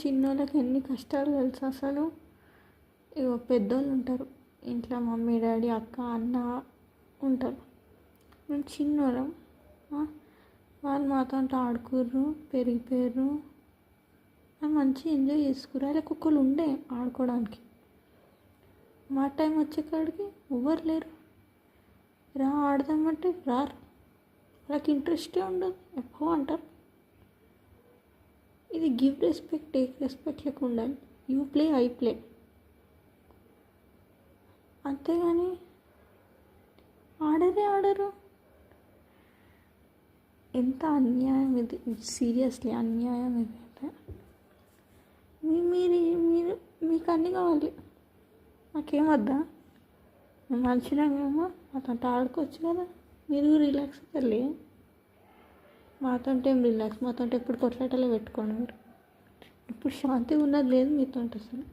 చిన్నోళ్ళకి ఎన్ని కష్టాలు తెలుసు అసలు. ఇగో పెద్దోళ్ళు ఉంటారు ఇంట్లో, మమ్మీ డాడీ అక్క అన్న ఉంటారు. మేము చిన్నోళ్ళం, వాళ్ళు మాతో ఆడుకుర్రు పెరిగిపోయారు, మంచిగా ఎంజాయ్ చేసుకుర్రు. వాళ్ళకి ఒక్కళ్ళు ఉండే ఆడుకోవడానికి. మా టైం వచ్చేకాడికి ఎవ్వరు లేరు. రా ఆడదామంటే రారు, వాళ్ళకి ఇంట్రెస్టే ఉండదు, ఎక్కువ అంటారు. ఇది గివ్ రెస్పెక్ట్ టేక్ రెస్పెక్ట్ లెక్క ఉండాలి. యూ ప్లే ఐ ప్లే, అంతేగాని ఆడరు. ఎంత అన్యాయం ఇది, సీరియస్లీ అన్యాయం ఇది. అంటే మీరు మీకు అన్నీ కావాలి, నాకేం వద్దా? మేము మనుషులేమో మాతో ఆడుకోవచ్చు కదా. మీరు రిలాక్స్ తల్లి, మాతో ఏం రిలాక్స్, మాతో ఎప్పుడు కొట్లాటలే పెట్టుకోండి. మీరు ఇప్పుడు శాంతిగా ఉన్నది లేదు మీతో అసలు.